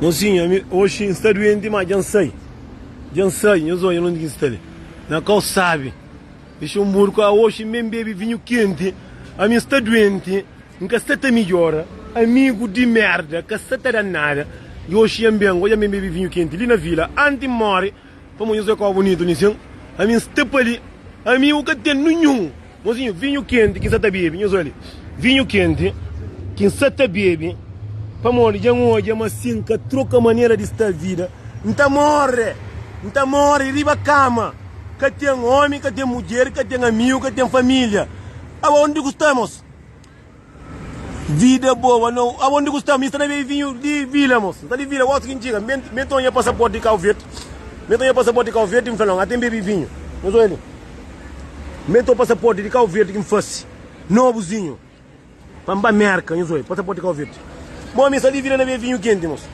Mozinho, hoje está doente, mas já sei, eu sou, eu não digo isso. Na qual sabe, deixa um muro hoje, mesmo bebe vinho quente, a minha está doente, nunca está melhor, amigo de merda, que está danada, e hoje eu mesmo bebe vinho quente, ali na vila, antes morre, como eu sou bonito, nisso, a minha está ali, a minha o que tem nenhum, mozinho, vinho quente, quem está bebe, eu sou ali, vinho quente, quem está bebe, Pamor, já hoje é uma cinca, troca maneira de estar vida. Não morre, riba a cama. Que tem homem, que tem mulher, que tem amigo, que tem família. Aonde gostamos? Vida boa, não. Aonde gostamos? Está na vinho de vila, moço. Está de vila, o que diga. Metam aí passaporte de Calvete. Metam aí passaporte de Calvete e me falam, até bebi vinho. Não sou ele. Metam o passaporte de Calvete que me fosse. Novozinho. Pamba merca, não sou ele. Passaporte de Calvete. Bom, me ali vira na minha vinho quente, moço.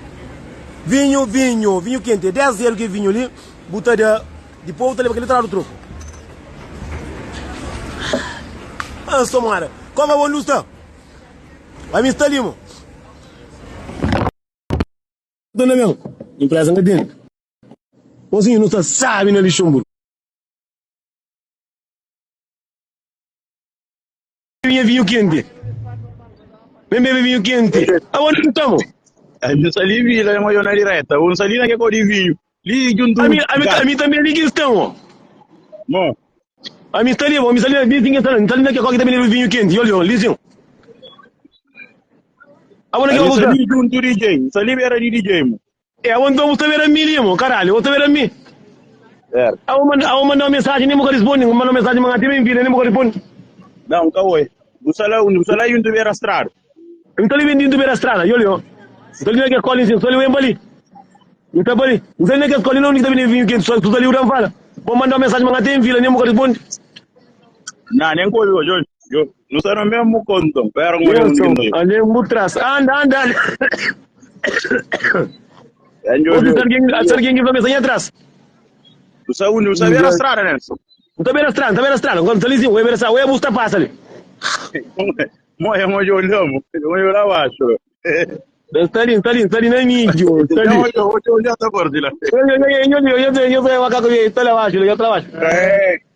Vinho quente. 10 euros que vinho ali, buta de povo, tá levando aquele trado troco. Ah, somara. Como é o luz, tá? Vai me estar ali, moço. Dona mesmo, empresa não tem. Mozinho, não está sabe na Luxemburgo. Vinho quente. Bebe vinho quente. Aonde estamos? Non sa lì vi la magliona diretta, non sa lì che con i vinho. Lì giunto. A mim também lì che stiamo. Mo. A mim sta lì, mi sta lì, mi sta lì che qua che também vinho quente. Olha, lì sim. Aonde che Sa lì giunto DJ, sa lì era di DJ mo. E aonde vamos ver a mim, mo, caralho, vou ver a mim. Aonde mandar uma mensagem, nem me responde, mandar uma mensagem, mas até me envia, nem me responde. Não, cawai. Busala junto ver a strada. Então ele vem dentro da estrada, olha. Então ele não quer colar, só ele vem ali. Então ali, então ele não quer colar, não está vindo vinho quente, só tu ali o fala. Vou mandar uma mensagem, mas até me envia, nem me responde. Não, nem coisa, eu não sei o mesmo conto. Pera um pouquinho. Ali é muito atrás. Anda. Você alguém que vai mensagem atrás? Tu sabe ver a strada, né? Não está vendo a estrada, quando ele diz, vai ver a estrada, vai buscar passa ali. Moia, olhamos, eu lá abaixo. Está ali na mídia. Eu olhar da borda lá. Eu vou cá comigo, está lá abaixo, eu trabalho.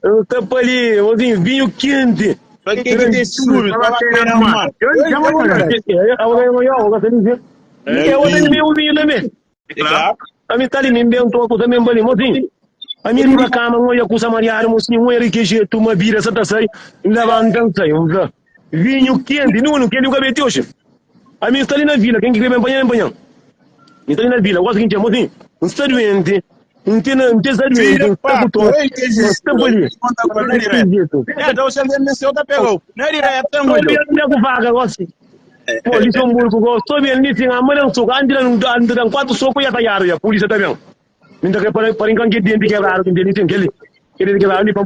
Eu estou ali, mozinho, vinho quente. Para que tem sujo, para bater na mão. Eu vou ter meu vinho também. Claro. A mim está ali, me inventou, eu também ali, mozinho. A minha riba cama, eu ia com o samariano, mozinho, eu ia que jeito, uma vira, essa tá sai, levantando, sai, vinho quente, não quente o cabelo hoje. A minha está ali na vila, quem quer me banhar. Está ali na vila, o seguinte, mozinho, não está doente, não tem doente, não está botão, não está ali. Então você me seu da pegou. Não é direto, não é com vaga, gosto. Pô, Luxemburgo, gosto bem, nisso, a mãe não sou, andam 4 socos e atacaram, a polícia também. Minta que para encantar dentro que quebraram, que ele quebraram, ele pam,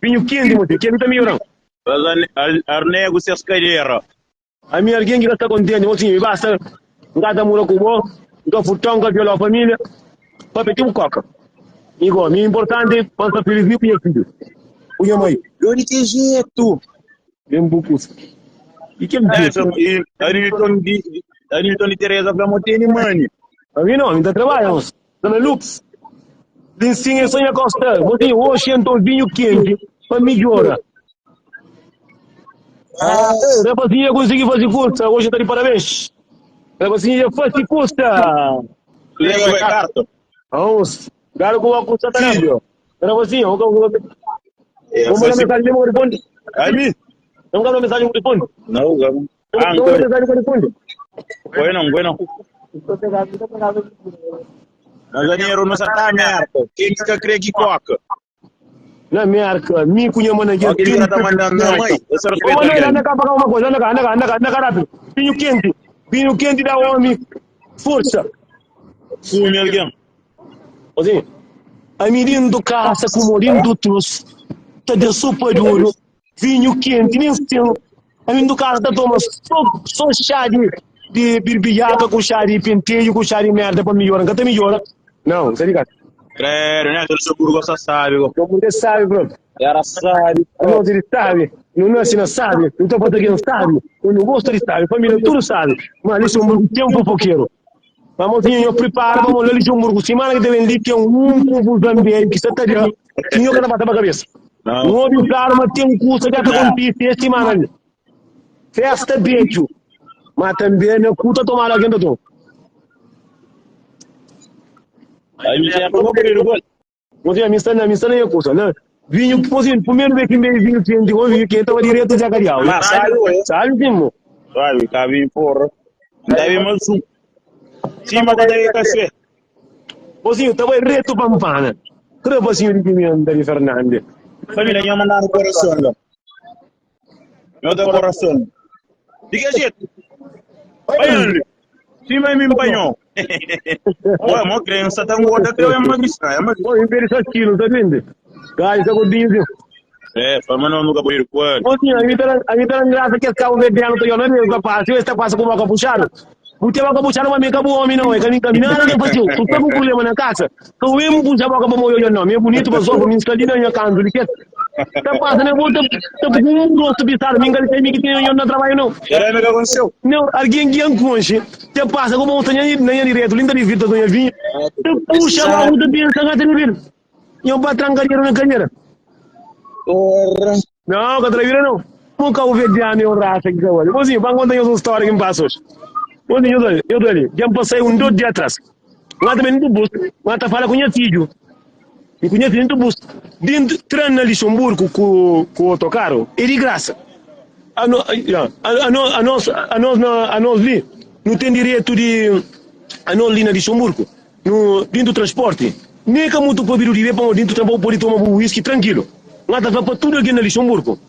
vinho quente, mozinho, quente também, não. Arnego se escalera. A minha alguém que está contente, assim, basta, gata mura com o então futão pela família, para pedir coca. Igual, é importante, para feliz com o filho. O minha mãe. Eu de que jeito? Bem bucus. E que é Arilton de Teresa para montar em mani. A mim não, ainda trabalhamos. Dona Lux. Lincinha sonha costa, você hoje então vinho quente, para melhorar. Rapazinha, consegui fazer curta, hoje está de parabéns. Rapazinha, faz curta. Leva a carta. Vamos, cara com a curta também. Rapazinha, vamos mandar mensagem, não responde. Aí, não mandar mensagem, não responde. Não, não mandar mensagem, não responde. Bueno. Mas a dinheiro não está merda. Quem que crê que coca? Na merca, me cunha mana aqui. Aquele cara tá mandando minha mãe. Essa respeita. Anda cá para uma coisa, anda cá rápido. Vinho quente da homem. Força. Fume alguém. Assim, a mirim do caça com morim do troço. Tá de sopa duro. Vinho quente, nem estilo. A mirim do caça tá toma só chá de birbiaca com chá de penteio, com chá de merda para melhorar. Não tá melhora? Não, tá ligado? Credo, né? Todo seu burgo só sabe. Você sabe, bro. Era sabe. Não, ele sabe. Não é assim, não sabe. Então, português não sabe. Eu não gosto, ele sabe. Família, tudo sabe. Mas isso é um fofoqueiro. Vamos, eu preparo, vamos ler Luxemburgo. Semana que vem, tem um Zambia que você está dizendo. Tinha que bater a cabeça. Um homem, claro, mas tem um curso que está acontecendo esta semana. Festa beijo. Mas também não custa tomar alguém do tom. Aí já pegou o período. Você a missa não é curso, né? Vinho que fosse o primeiro vez que me vinho de hoje que estava direto de Acarial. Mas Sabe, Timo? sabe, tá vindo porra. Deve mais um. Sim, mas daí café. Você estava reto pampana. Creio você de mim André Fernandes. Família, ia mandar no coração, não. Meu teu coração. Diga jeito. Olha, sim, mas me empanhou. Olha, uma criança tá gorda que eu ia magistrar. Oi, ele só quilos, tá vendo? Cara, tá gordinho. É, mas não nunca vou ir com ele. Ontem, a mim tá graça que esse carro verdeano tô olhando, eu passo, eu está passando com uma capuchada. O teu capuchada vai me acabou homem não, é que nem caminhar não fazia. Tu tá com problema na casa. Eu mesmo puxar a boca para não, é bonito para só, me instalei na minha canto, ele quer. Tá passando, eu vou tá com um gosto bizarro, me engano, tem que tem eu não trabalho não. Era melhor aconteceu. Não, alguém que conche, te passa como um tanha nem direto, linda de vida do minha vinha. Tu puxa a boca de pensa que tem vir. Eu patrão carreira na carreira. Porra. Não, Catraíra não. Nunca ouvi de ano eu raça que eu olho. Mozinho, vamos contar uma história que me passou. Mozinho, eu dou ali. Já me passei 2 dias atrás. Lá também no bus. Lá tá falando com o filho. E com o filho no bus. Dentro, treinando ali Luxemburgo com o autocarro. E de graça. A nós ali, não tem direito de... A nós ali na Luxemburgo. Dentro do transporte. Nem que muito pobre de ver para dentro do transporte pode tomar um whisky tranquilo. Lá tá para tudo aqui na Luxemburgo.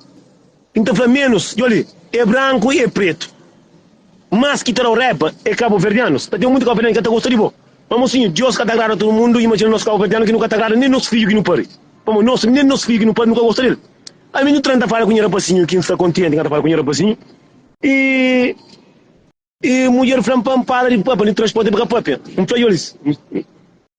Então, para menos, olha, é branco e é preto. Mas que terá o rap é cabo-verdianos. Tem muito cabo-verdiano que está gostando de bom. Vamos sim, Deus que agrada todo mundo, imagina nosso cabo-verdiano que nunca agrada nem nosso filho que não pare. Vamos, nem nosso filho que não pare, nunca gosta dele. A mim não trata falar com o rapazinho, que não está contente, que falar com o rapazinho. E mulher flampada de papa, nem transporte para papa. Um flaiolis.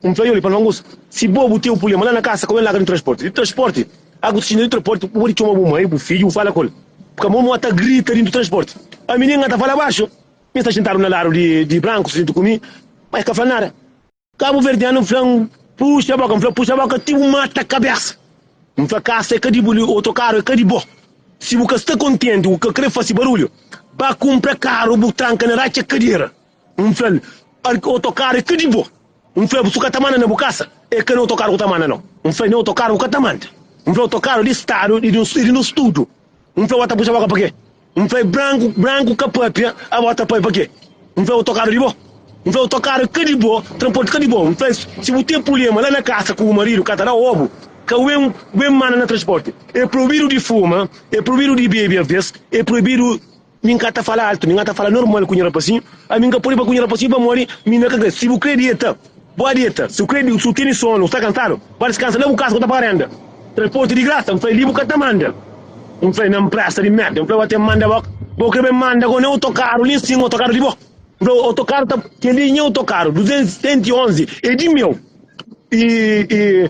Um flaiolis, para não gostar. Se bobo teu polícia, mas lá na casa, como é lá no transporte? De transporte. Água de transporte, o marido chama a mãe, o filho, fala com ele. Porque a mamãe está grita dentro do transporte. A menina está falando abaixo. Me está sentado no lado de branco, sinto comigo, mas que fala nada. Cabo Verdeano, puxa a boca, tem mata a cabeça. Um fracasso é que de outro carro é que de bom. Se você está contente, o que quer fazer barulho, para comprar carro, o tranca na racha cadeira. Outro carro é que de bom. Se o catamana na bucaça, é que não outro carro o tamana não. Não outro carro o catamana. Outro carro de estado e no estudo. Outra puxa a boca para quê? Branco capapia, a bota para quê? Outro carro de bom. Outro carro que de bom, transporte que de bom. Se você tem problema lá na casa com o marido, que está na ovo, que o bem mana no transporte, é proibido de fumar, é proibido de beber, é proibido. Ninguém está falando alto, ninguém está falando normal com o rapazinho. A minha pode para com o rapazinho para morrer, minha cabeça. Se você acredita, boa dieta. Se você tem sono, está cansado, vai descansar, leva o carro que está parando. Transporte de graça, não foi livre que está mandando. Não foi na praça de merda, não foi até manda boca bem manda com autocarro, ali sim autocarro de boa. O autocarro tá que linha autocarro 211 é de meu. E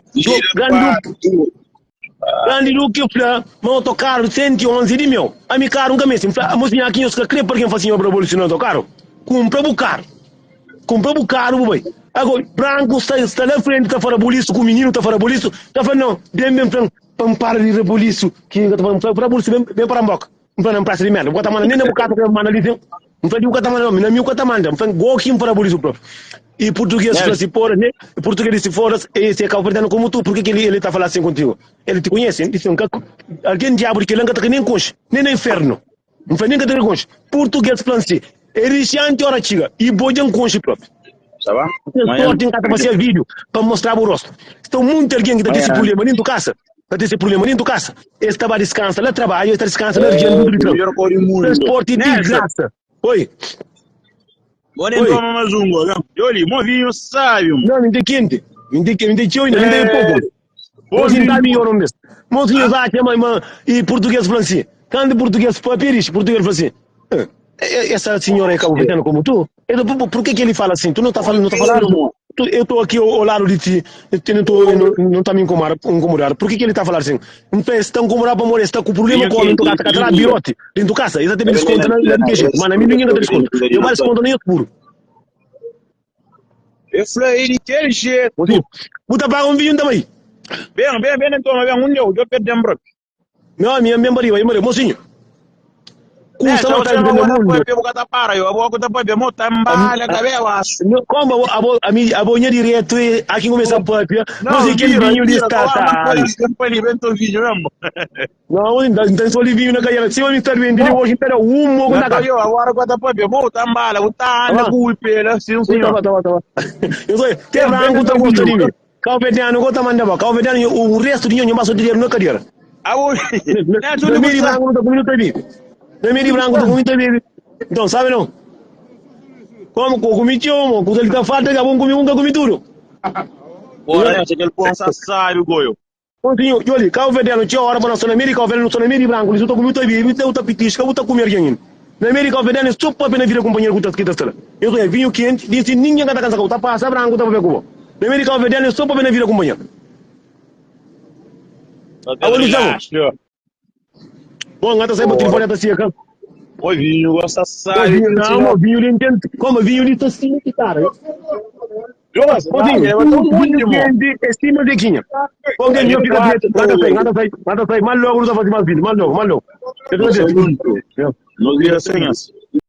grande do que fla, mas autocarro 111 de meu. A minha carro nunca mesmo, a mocinha aqui eu só creio porque fazia obra revolucionária autocarro. Compra o carro, boy. Agora branco está na frente, está fora boliço, com o menino está fora boliço, está falando não, bem para de reboliço, que está falando para boliço bem para a boca. Não na praça de merda, bota mano nem na bocata que manda ali, não foi de bocata manda, não, na minha bocata manda, não foi goquim para boliço próprio. E português se fora, né? Português se fora, esse é cabo-verdiano como tu, porque que ele está falando assim contigo? Ele te conhece, ele disse, alguém diabo que ele não está nem conche, nem no inferno, não foi nem que tem conche. Português francês, ele se anti-hora chiga, e bojan conche próprio. Tá bom? Eu tenho que fazer vídeo para mostrar o rosto. Então, muito alguém que está desse problema dentro da casa. Está desse problema dentro da casa. Ele estava descansando, lá trabalha, está descansando, lá de transporte de graça. Oi. Bora entrar mais um, olha. Olha, movinho sábio. Não, me dê quente. Me dê tio ainda, me dê pouco. Mozinho está melhor mesmo. Mozinho já chama e português francês. Quando português papiriche, português francês. Essa senhora é cabo-verdiana como tu? Por que ele fala assim? Tu não está falando, não está falando? eu estou aqui ao lado de ti, não está me incomodar. Por que ele está a falar assim? Não está incomodado para molestar com o problema com o homem, está a birote dentro de casa, exatamente desconto na educação. Mas a mim ninguém dá desconto. Eu mais desconto nem eu puro. Eu falei, daquele jeito. Puta, paga um vinho também. Bem, então, vem um eu perdi um broco. Não, minha memória, mocinho. Custa não tá entendendo muito. Eu vou dar para, eu vou dar para, eu tambalha, cabelo. Como a bonha direto aqui começa a papia. Não sei que vinho de está. Não, então só vinho na cadeira. Se eu me estar vendo, eu hoje inteiro mogo na cadeira. Eu agora vou dar para, eu vou tambalha, vou tá na culpa, sim, senhor. Eu sou, que branco tá gostando de mim. Kau pediano kau taman dah, kau pediano o resto dia nyoba so dinheiro na cadeira. Não me branco tá comigo também. Não me branco tá comigo também. Então, sabe não? Como comi chomo, quando ele tá falta que bom comigo nunca comi tudo. Ora, esse que ele pensa sabe o goio. Continho, Joli, kau pediano tinha hora para na América, kau pediano na América branco, isso tá comigo também, isso tá pitisca, tá comer alguém. Na América, kau pediano só para pena vir companheiro com kita sala. Eu tô vinho quente, disse ninguém kata kansa kau tá passa branco tá para cubo. Na América, kau pediano só para pena vir companheiro. Bom, ngata sai botar fora da seca. Oi, vinho, gosta sabe. Não, vinho ele entende. Como vinho ele tá assim, cara. Jonas, vinho estima de quinha. Onde ele fica direto, nada sai, mal logo não tá fazendo mais vinho, mal logo. Nos dias sem